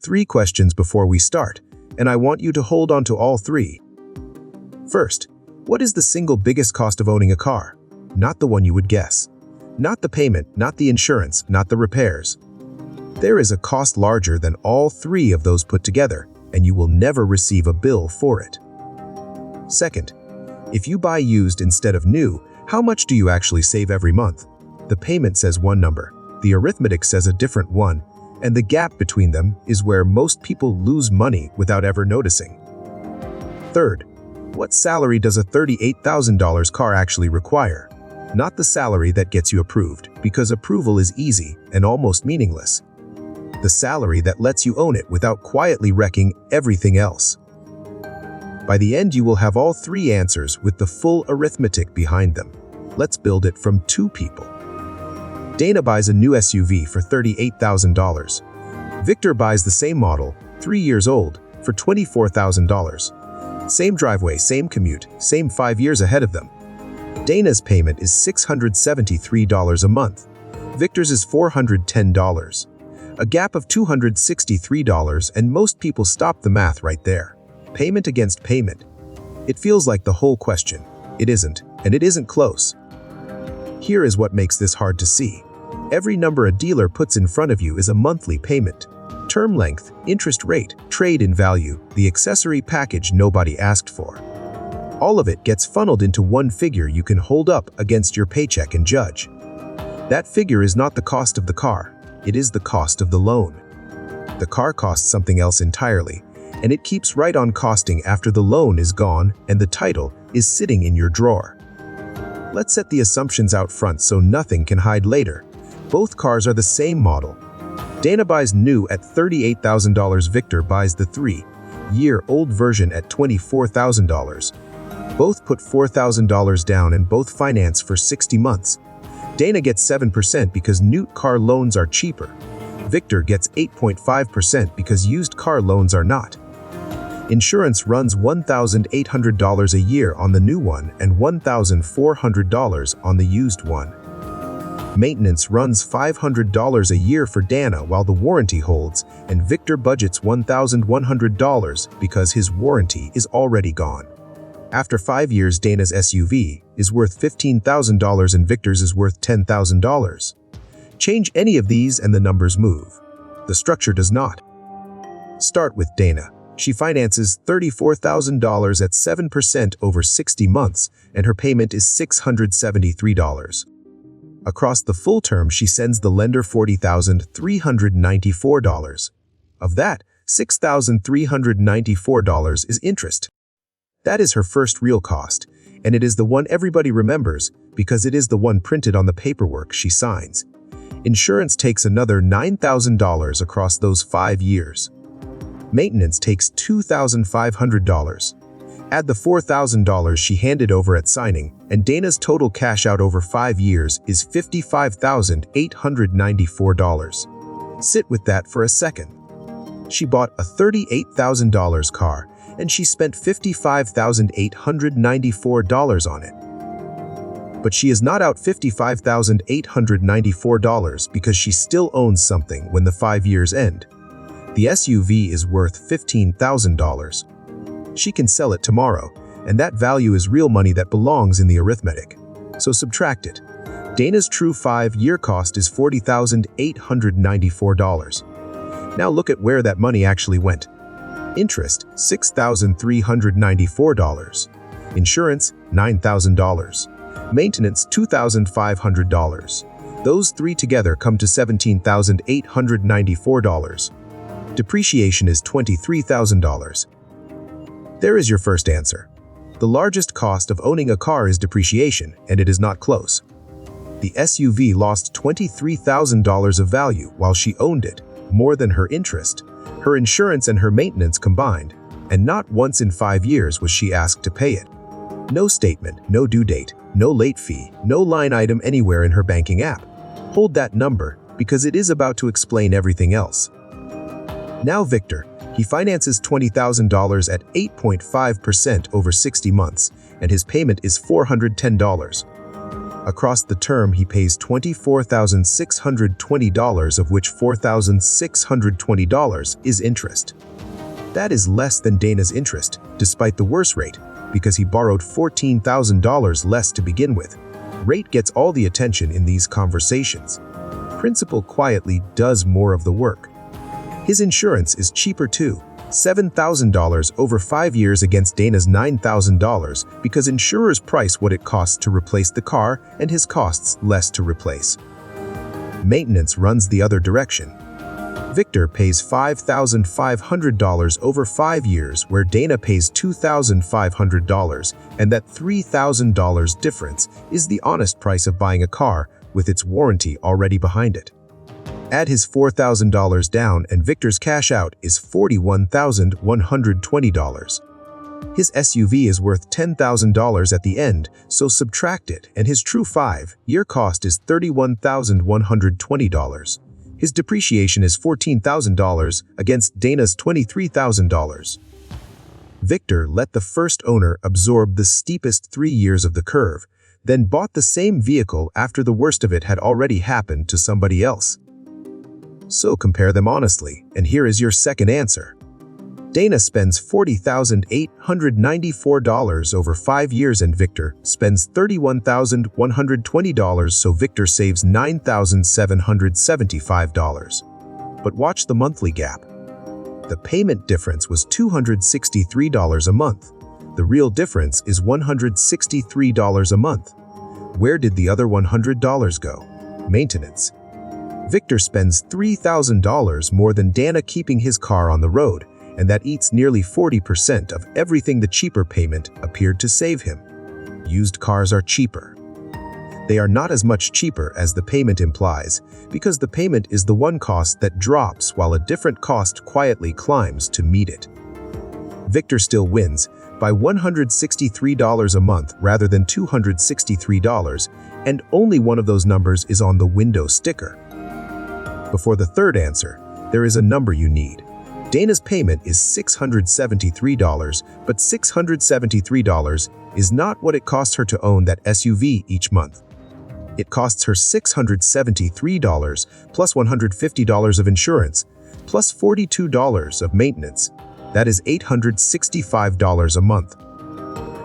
3 questions before we start, and I want you to hold on to all 3. First, what is the single biggest cost of owning a car? Not the one you would guess. Not the payment, not the insurance, not the repairs. There is a cost larger than all 3 of those put together, and you will never receive a bill for it. Second, if you buy used instead of new, how much do you actually save every month? The payment says one number, the arithmetic says a different one, and the gap between them is where most people lose money without ever noticing. Third, what salary does a $38,000 car actually require? Not the salary that gets you approved, because approval is easy and almost meaningless. The salary that lets you own it without quietly wrecking everything else. By the end, you will have all 3 answers with the full arithmetic behind them. Let's build it from 2 people. Dana buys a new SUV for $38,000. Victor buys the same model, 3 years old, for $24,000. Same driveway, same commute, same 5 years ahead of them. Dana's payment is $673 a month. Victor's is $410. A gap of $263, and most people stop the math right there. Payment against payment. It feels like the whole question. It isn't, and it isn't close. Here is what makes this hard to see. Every number a dealer puts in front of you is a monthly payment. Term length, interest rate, trade-in value, the accessory package nobody asked for. All of it gets funneled into one figure you can hold up against your paycheck and judge. That figure is not the cost of the car, it is the cost of the loan. The car costs something else entirely, and it keeps right on costing after the loan is gone and the title is sitting in your drawer. Let's set the assumptions out front so nothing can hide later. Both cars are the same model. Dana buys new at $38,000. Victor buys the 3-year-old version at $24,000. Both put $4,000 down and both finance for 60 months. Dana gets 7% because new car loans are cheaper. Victor gets 8.5% because used car loans are not. Insurance runs $1,800 a year on the new one and $1,400 on the used one. Maintenance runs $500 a year for Dana while the warranty holds, and Victor budgets $1,100 because his warranty is already gone. After 5 years, Dana's SUV is worth $15,000 and Victor's is worth $10,000. Change any of these and the numbers move. The structure does not. Start with Dana. She finances $34,000 at 7% over 60 months, and her payment is $673. Across the full term, she sends the lender $40,394. Of that, $6,394 is interest. That is her first real cost, and it is the one everybody remembers because it is the one printed on the paperwork she signs. Insurance takes another $9,000 across those 5 years. Maintenance takes $2,500. Add the $4,000 she handed over at signing, and Dana's total cash out over 5 years is $55,894. Sit with that for a second. She bought a $38,000 car, and she spent $55,894 on it. But she is not out $55,894 because she still owns something when the 5 years end. The SUV is worth $15,000. She can sell it tomorrow, and that value is real money that belongs in the arithmetic. So subtract it. Dana's true 5-year cost is $40,894. Now look at where that money actually went. Interest, $6,394. Insurance, $9,000. Maintenance, $2,500. Those 3 together come to $17,894. Depreciation is $23,000. There is your first answer. The largest cost of owning a car is depreciation, and it is not close. The SUV lost $23,000 of value while she owned it, more than her interest, her insurance and her maintenance combined, and not once in 5 years was she asked to pay it. No statement, no due date, no late fee, no line item anywhere in her banking app. Hold that number, because it is about to explain everything else. Now Victor, he finances $20,000 at 8.5% over 60 months, and his payment is $410. Across the term, he pays $24,620, of which $4,620 is interest. That is less than Dana's interest, despite the worse rate, because he borrowed $14,000 less to begin with. Rate gets all the attention in these conversations. Principal quietly does more of the work. His insurance is cheaper too, $7,000 over 5 years against Dana's $9,000, because insurers price what it costs to replace the car and his costs less to replace. Maintenance runs the other direction. Victor pays $5,500 over 5 years, where Dana pays $2,500, and that $3,000 difference is the honest price of buying a car with its warranty already behind it. Add his $4,000 down and Victor's cash out is $41,120. His SUV is worth $10,000 at the end, so subtract it, and his true 5-year cost is $31,120. His depreciation is $14,000 against Dana's $23,000. Victor let the first owner absorb the steepest 3 years of the curve, then bought the same vehicle after the worst of it had already happened to somebody else. So compare them honestly, and here is your second answer. Dana spends $40,894 over 5 years and Victor spends $31,120, so Victor saves $9,775. But watch the monthly gap. The payment difference was $263 a month. The real difference is $163 a month. Where did the other $100 go? Maintenance. Victor spends $3,000 more than Dana keeping his car on the road, and that eats nearly 40% of everything the cheaper payment appeared to save him. Used cars are cheaper. They are not as much cheaper as the payment implies, because the payment is the one cost that drops while a different cost quietly climbs to meet it. Victor still wins by $163 a month rather than $263, and only one of those numbers is on the window sticker. Before the third answer, there is a number you need. Dana's payment is $673, but $673 is not what it costs her to own that SUV each month. It costs her $673 plus $150 of insurance, plus $42 of maintenance. That is $865 a month.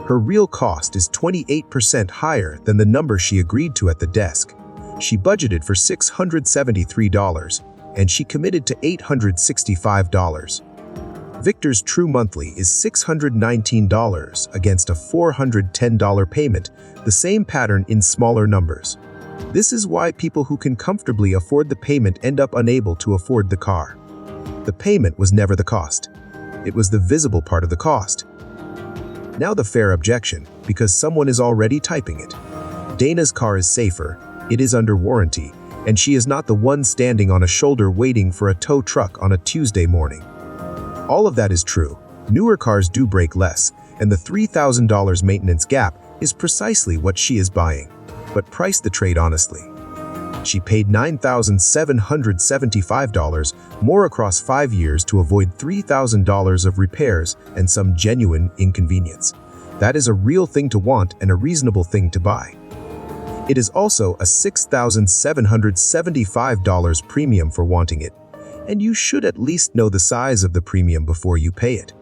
Her real cost is 28% higher than the number she agreed to at the desk. She budgeted for $673, and she committed to $865. Victor's true monthly is $619 against a $410 payment, the same pattern in smaller numbers. This is why people who can comfortably afford the payment end up unable to afford the car. The payment was never the cost. It was the visible part of the cost. Now the fair objection, because someone is already typing it. Dana's car is safer, it is under warranty, and she is not the one standing on a shoulder waiting for a tow truck on a Tuesday morning. All of that is true. Newer cars do break less, and the $3,000 maintenance gap is precisely what she is buying. But price the trade honestly. She paid $9,775 more across 5 years to avoid $3,000 of repairs and some genuine inconvenience. That is a real thing to want and a reasonable thing to buy. It is also a $6,775 premium for wanting it, and you should at least know the size of the premium before you pay it.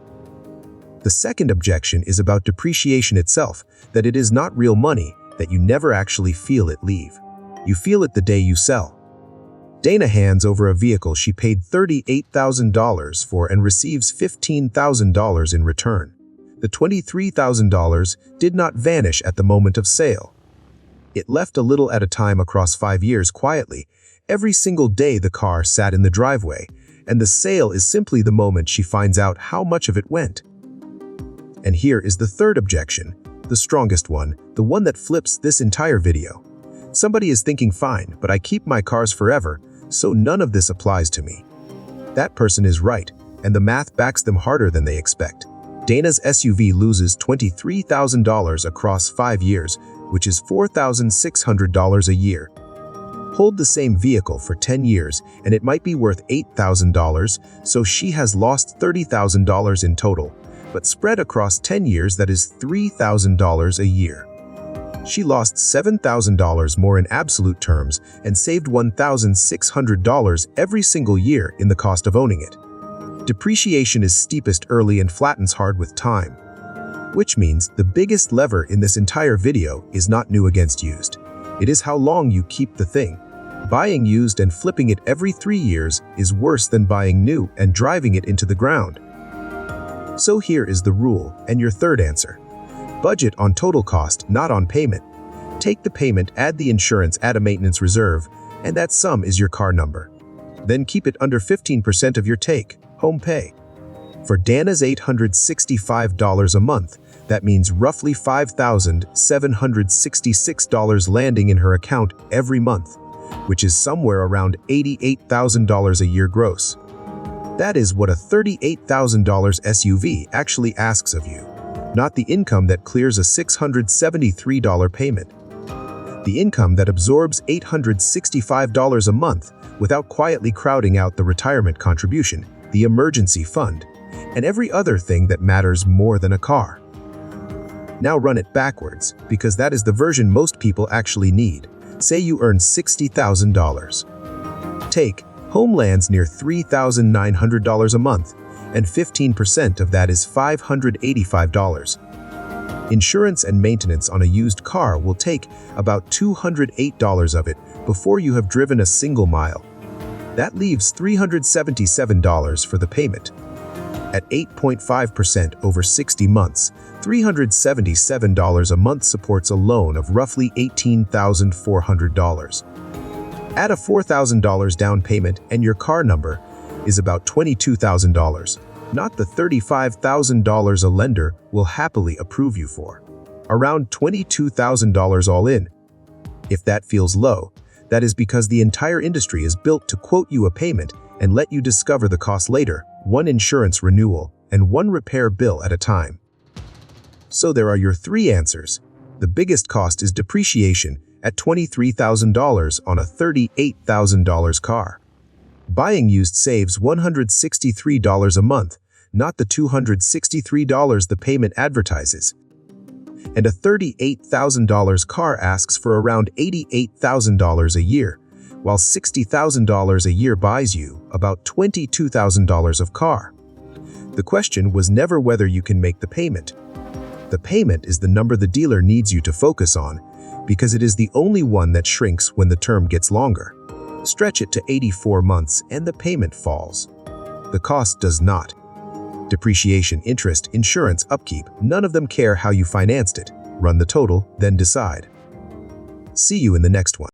The second objection is about depreciation itself, that it is not real money, that you never actually feel it leave. You feel it the day you sell. Dana hands over a vehicle she paid $38,000 for and receives $15,000 in return. The $23,000 did not vanish at the moment of sale. It left a little at a time across 5 years quietly. Every single day the car sat in the driveway, and the sale is simply the moment she finds out how much of it went. And here is the third objection, the strongest one, the one that flips this entire video. Somebody is thinking, fine, but I keep my cars forever, so none of this applies to me. That person is right, and the math backs them harder than they expect. Dana's SUV loses $23,000 across 5 years, which is $4,600 a year. Hold the same vehicle for 10 years, and it might be worth $8,000, so she has lost $30,000 in total, but spread across 10 years that is $3,000 a year. She lost $7,000 more in absolute terms and saved $1,600 every single year in the cost of owning it. Depreciation is steepest early and flattens hard with time, which means the biggest lever in this entire video is not new against used. It is how long you keep the thing. Buying used and flipping it every 3 years is worse than buying new and driving it into the ground. So here is the rule and your third answer. Budget on total cost, not on payment. Take the payment, add the insurance, add a maintenance reserve, and that sum is your car number. Then keep it under 15% of your home pay. For Dana's $865 a month, that means roughly $5,766 landing in her account every month, which is somewhere around $88,000 a year gross. That is what a $38,000 SUV actually asks of you, not the income that clears a $673 payment. The income that absorbs $865 a month without quietly crowding out the retirement contribution, the emergency fund, and every other thing that matters more than a car. Now run it backwards, because that is the version most people actually need. Say you earn $60,000. Take home lands near $3,900 a month, and 15% of that is $585. Insurance and maintenance on a used car will take about $208 of it before you have driven a single mile. That leaves $377 for the payment. At 8.5% over 60 months, $377 a month supports a loan of roughly $18,400. Add a $4,000 down payment and your car number is about $22,000, not the $35,000 a lender will happily approve you for. Around $22,000 all in. If that feels low, that is because the entire industry is built to quote you a payment and let you discover the cost later, one insurance renewal and one repair bill at a time. So there are your three answers. The biggest cost is depreciation at $23,000 on a $38,000 car. Buying used saves $163 a month, not the $263 the payment advertises. And a $38,000 car asks for around $88,000 a year, while $60,000 a year buys you about $22,000 of car. The question was never whether you can make the payment. The payment is the number the dealer needs you to focus on, because it is the only one that shrinks when the term gets longer. Stretch it to 84 months and the payment falls. The cost does not. Depreciation, interest, insurance, upkeep, none of them care how you financed it. Run the total, then decide. See you in the next one.